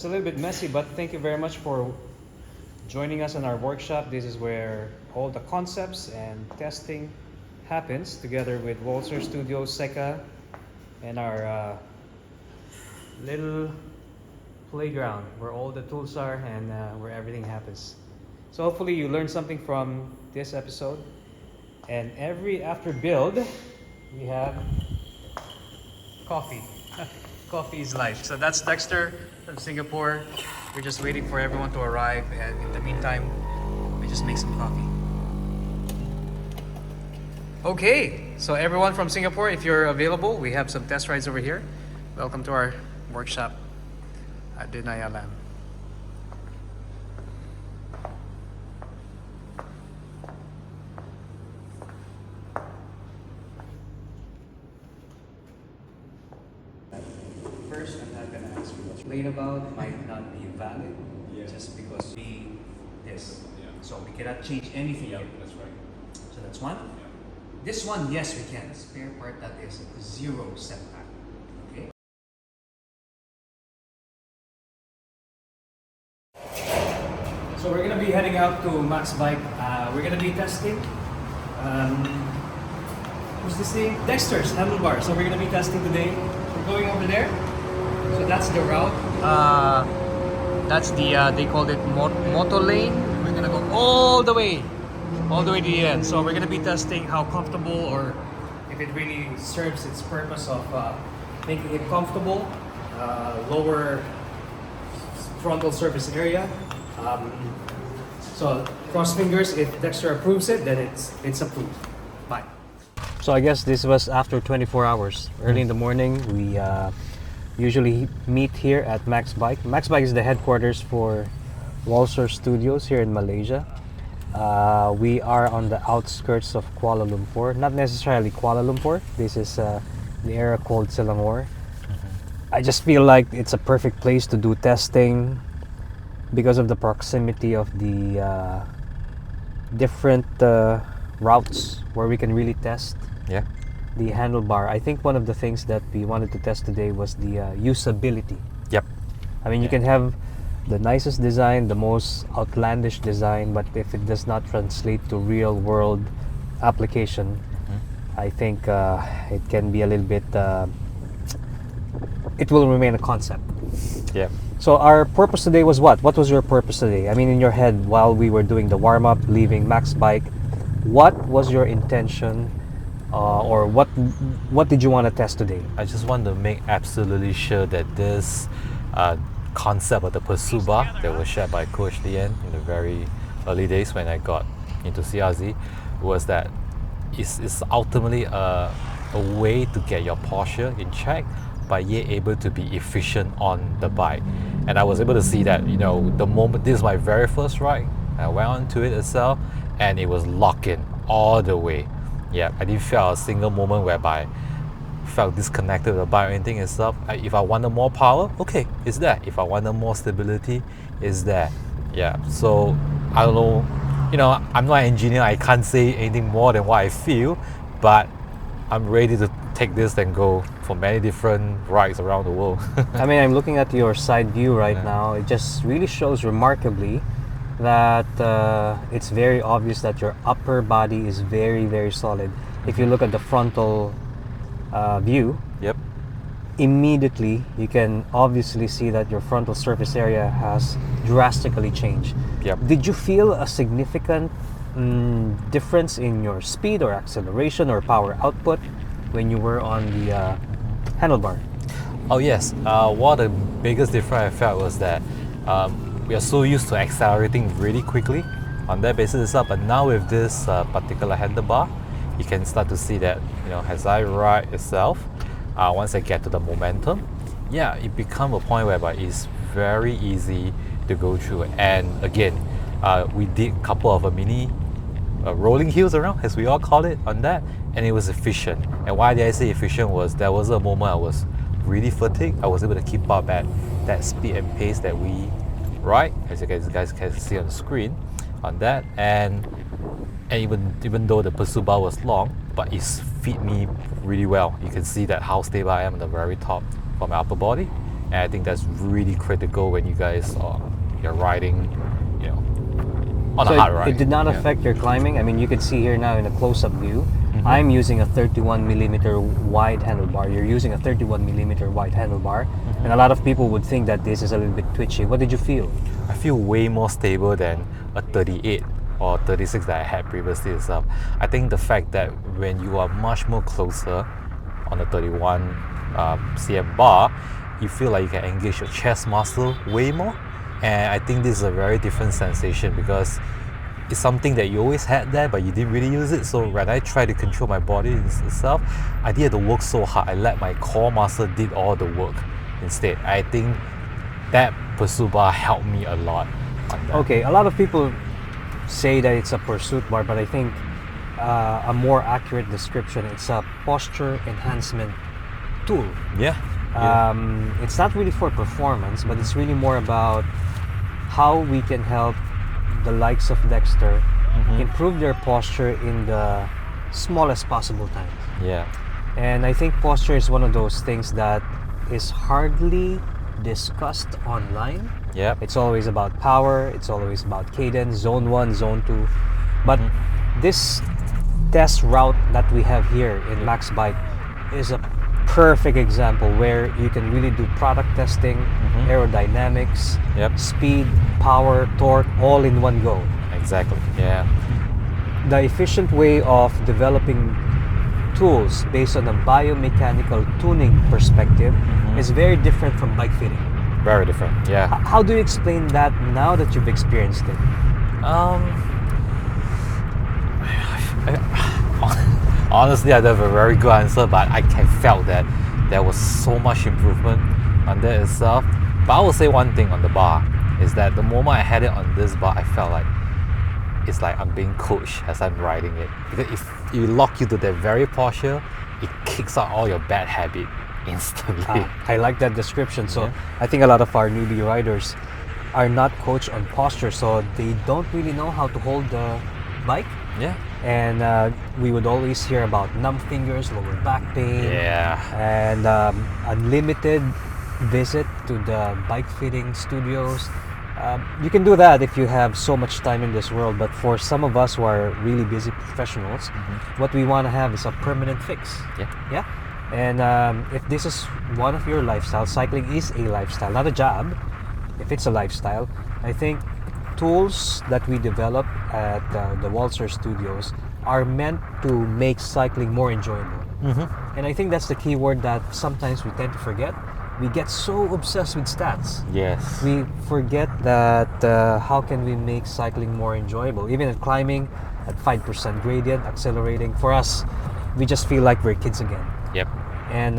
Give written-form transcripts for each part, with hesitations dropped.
It's a little bit messy, but thank you very much for joining us on our workshop. This is where all the concepts and testing happens together with Walser Studio, Seca, and our little playground where all the tools are and where everything happens. So hopefully you learned something from this episode. And every after build, we have coffee. Coffee is life. So that's Dexter from Singapore. We're just waiting for everyone to arrive, and in the meantime, we just make some coffee. Okay, so everyone from Singapore, if you're available, we have some test rides over here. Welcome to our workshop at Dinayalam. First, I'm not gonna ask you what's complain about might not be valid just because we this. So we cannot change anything here. That's right. So that's one. This one, yes, we can. Spare part that is zero setback. Okay. So we're gonna be heading out to Max Bike. We're gonna be testing. What's this thing? Dexter's handlebar. So we're gonna be testing today. We're going over there. So that's the route. That's the they called it moto lane. We're gonna go all the way to the end. So we're gonna be testing how comfortable, or if it really serves its purpose of making it comfortable, lower frontal surface area. So cross fingers. If Dexter approves it, then it's approved. Bye. So I guess this was after 24 hours. Early in the morning, we usually meet here at Max Bike. Max Bike is the headquarters for Walser Studios here in Malaysia. We are on the outskirts of Kuala Lumpur. Not necessarily Kuala Lumpur. This is the area called Selangor. I just feel like it's a perfect place to do testing because of the proximity of the different routes where we can really test the handlebar. I think one of the things that we wanted to test today was the usability. Yep. I mean, you can have the nicest design, the most outlandish design, but if it does not translate to real world application, I think it can be a little bit, it will remain a concept. Yeah. So our purpose today was what? What was your purpose today? I mean, in your head while we were doing the warm-up, leaving Max Bike, what was your intention? Or what did you want to test today? I just want to make absolutely sure that this concept of the pursuit bar that was shared by Coach Lian in the very early days when I got into CRZ was that it's ultimately a way to get your posture in check, but yet able to be efficient on the bike. And I was able to see that, the moment this is my very first ride, I went onto it itself and it was locked in all the way. Yeah, I didn't feel a single moment whereby I felt disconnected with the bike or anything itself. If I wanted more power, okay, it's there. If I wanted more stability, it's there. Yeah, so I don't know, I'm not an engineer, I can't say anything more than what I feel, but I'm ready to take this and go for many different rides around the world. I mean, I'm looking at your side view right now. It just really shows remarkably that it's very obvious that your upper body is very, very solid. If you look at the frontal view, Yep. immediately you can obviously see that your frontal surface area has drastically changed. Yep. Did you feel a significant difference in your speed or acceleration or power output when you were on the handlebar? Oh yes, one of the biggest difference I felt was that we are so used to accelerating really quickly on that basis itself, but now with this particular handlebar, you can start to see that, as I ride itself, once I get to the momentum, it becomes a point whereby it's very easy to go through. And again, we did a couple of mini rolling hills around, as we all call it, on that, and it was efficient. And why did I say efficient was there was a moment I was really fatigued. I was able to keep up at that speed and pace that we ride, as you guys can see on the screen on that. And even though the pursuit bar was long, but it fit me really well. You can see that how stable I am at the very top for my upper body. And I think that's really critical when you guys you're riding, you know, on So a hard ride. it did not Yeah. affect your climbing. I mean, you can see here now in a close-up view. Mm-hmm. I'm using a 31 millimeter wide handlebar. You're using a 31 millimeter wide handlebar, Mm-hmm. and a lot of people would think that this is a little bit twitchy. What did you feel? I feel way more stable than a 38 or 36 that I had previously itself. I think the fact that when you are much more closer on a 31 cm bar, you feel like you can engage your chest muscle way more. And I think this is a very different sensation because it's something that you always had there, but you didn't really use it. So when I try to control my body itself, I didn't have to work so hard. I let my core muscle did all the work instead. I think that pursuit bar helped me a lot on that. Okay, a lot of people say that it's a pursuit bar, but I think a more accurate description, it's a posture enhancement tool. Yeah. It's not really for performance, but it's really more about how we can help the likes of Dexter improve their posture in the smallest possible time. Yeah. And I think posture is one of those things that is hardly discussed online. Yep. It's always about power, it's always about cadence, zone 1, zone 2. But this test route that we have here in Max Bike is a perfect example where you can really do product testing, aerodynamics, Yep. speed, power, torque, all in one go. Exactly. Yeah. The efficient way of developing tools based on a biomechanical tuning perspective is very different from bike fitting. Very different. Yeah. How do you explain that now that you've experienced it? Honestly, I don't have a very good answer, but I felt that there was so much improvement on that itself. But I will say one thing on the bar is that the moment I had it on this bar, I felt like it's like I'm being coached as I'm riding it. Because if you lock you to that very posture, it kicks out all your bad habit instantly. I like that description. So Yeah. I think a lot of our newbie riders are not coached on posture, so they don't really know how to hold the bike. Yeah. And we would always hear about numb fingers, lower back pain, Yeah. and unlimited visit to the bike fitting studios. You can do that if you have so much time in this world, but for some of us who are really busy professionals, what we want to have is a permanent fix. Yeah. Yeah. And if this is one of your lifestyles, cycling is a lifestyle, not a job. If it's a lifestyle, I think tools that we develop at the Walser Studios are meant to make cycling more enjoyable. And I think that's the key word that sometimes we tend to forget. We get so obsessed with stats. Yes. We forget that how can we make cycling more enjoyable? Even at climbing, at 5% gradient, accelerating, for us, we just feel like we're kids again. Yep. And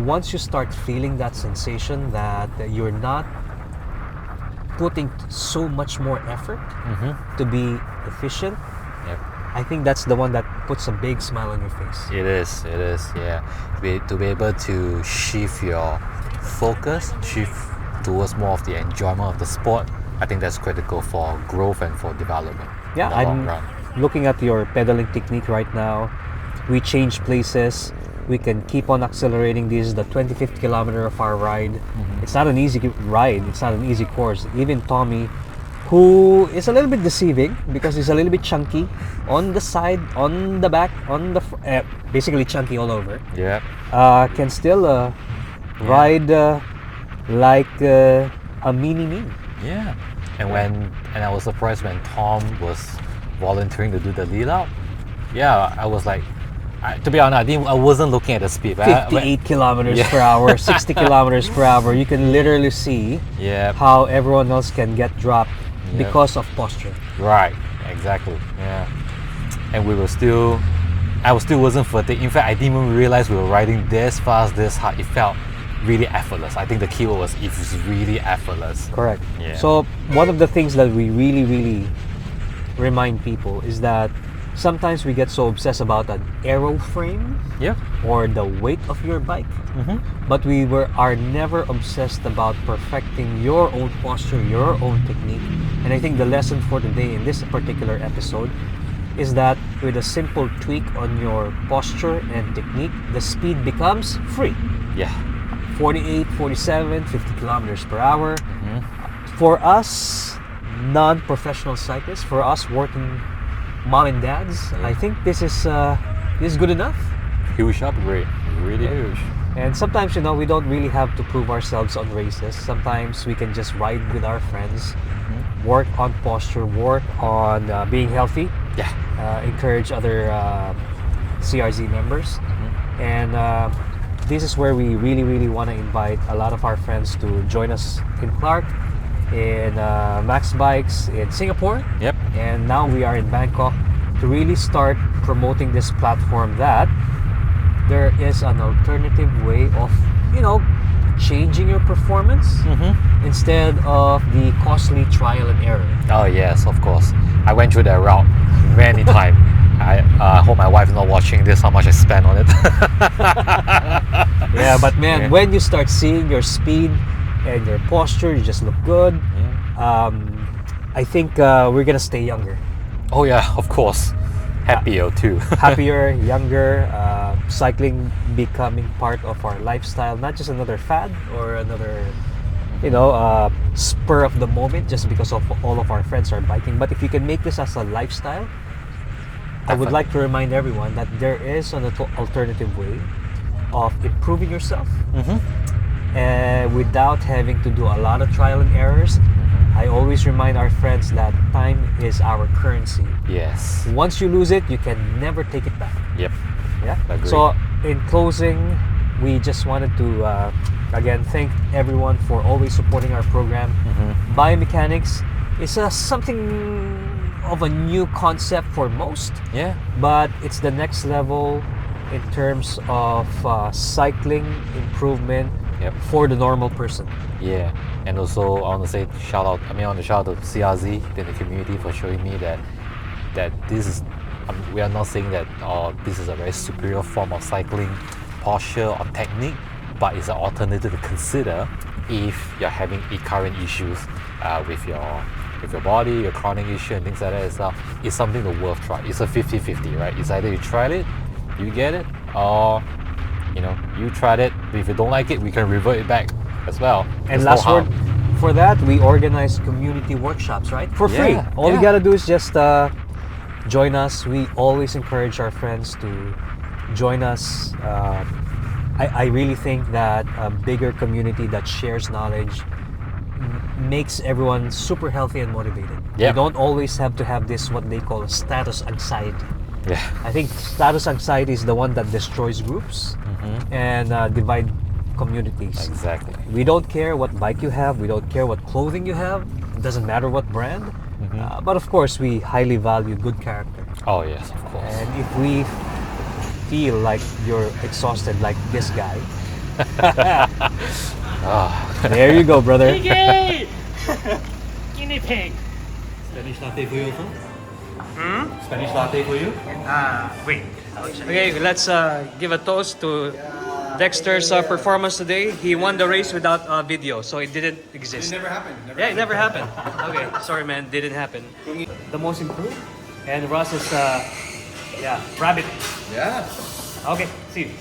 once you start feeling that sensation that you're not putting so much more effort to be efficient, Yep. I think that's the one that puts a big smile on your face. It is, yeah. To be able to shift your focus, shift towards more of the enjoyment of the sport, I think that's critical for growth and for development Yeah, in the long I'm run. looking at your pedaling technique right now. We change places. We can keep on accelerating. This is the 25th kilometer of our ride. It's not an easy ride. It's not an easy course. Even Tommy, who is a little bit deceiving because he's a little bit chunky on the side, on the back, on the basically chunky all over, Yeah. can still ride like a mini-me. Yeah. And I was surprised when Tom was volunteering to do the lead out. Yeah, I was like, to be honest, I wasn't looking at the speed. 58 kilometers Yeah. per hour, 60 kilometers per hour. You can literally see Yeah. how everyone else can get dropped Yep. because of posture. Right. Exactly. Yeah. And I wasn't fatigued. In fact, I didn't even realize we were riding this fast, this hard. It felt really effortless. I think the keyword was it was really effortless. Correct. Yeah. So one of the things that we really remind people is that sometimes we get so obsessed about an aero frame Yeah. or the weight of your bike, but we are never obsessed about perfecting your own posture, your own technique. And I think the lesson for today in this particular episode is that with a simple tweak on your posture and technique, the speed becomes free. Yeah. 48, 47, 50 kilometers per hour. For us, non-professional cyclists, for us working mom and dads, I think this is good enough. Huge upgrade, really huge. And sometimes, we don't really have to prove ourselves on races. Sometimes we can just ride with our friends, work on posture, work on being healthy, encourage other CRZ members. And this is where we really, really want to invite a lot of our friends to join us in Clark, in Max Bikes in Singapore. Yep. And now we are in Bangkok to really start promoting this platform that there is an alternative way of, changing your performance instead of the costly trial and error. Oh yes, of course. I went through that route many times. I hope my wife is not watching this, how much I spent on it. Yeah, but man, when you start seeing your speed and your posture, you just look good. I think we're gonna stay younger. Oh yeah, of course. Happier too. Happier, younger, cycling becoming part of our lifestyle, not just another fad or another, spur of the moment just because of all of our friends are biking. But if you can make this as a lifestyle, I would like to remind everyone that there is an alternative way of improving yourself without having to do a lot of trial and errors. I always remind our friends that time is our currency. Yes. Once you lose it, you can never take it back. Yep. Yeah. Agreed. So in closing, we just wanted to again thank everyone for always supporting our program. Biomechanics is something of a new concept for most. Yeah. But it's the next level in terms of cycling improvement for the normal person. Yeah, and also I want to say shout out to CRZ and the community for showing me that this is we are not saying that this is a very superior form of cycling posture or technique, but it's an alternative to consider if you're having current issues with your body, your chronic issue and things like that as well. It's something to worth try. It's a 50-50, right? It's either you try it, you get it, or you tried it, but if you don't like it, we can revert it back as well. And last word for that, we organize community workshops, right? For free. All you gotta do is just join us. We always encourage our friends to join us. I really think that a bigger community that shares knowledge makes everyone super healthy and motivated. You don't always have to have this, what they call status anxiety. Yeah. I think status anxiety is the one that destroys groups and divide communities. Exactly. We don't care what bike you have. We don't care what clothing you have. It doesn't matter what brand. But of course, we highly value good character. Oh yes, of course. And if we feel like you're exhausted like this guy, there you go, brother. Guinea pig. Spanish latte for you also? Spanish latte for you? Wait. Okay, let's give a toast to Dexter's performance today. He won the race without video, so it didn't exist. It never happened. It never happened. Okay, sorry man, didn't happen. The most improved, and Russ is, rabbit. Yeah. Okay, see you.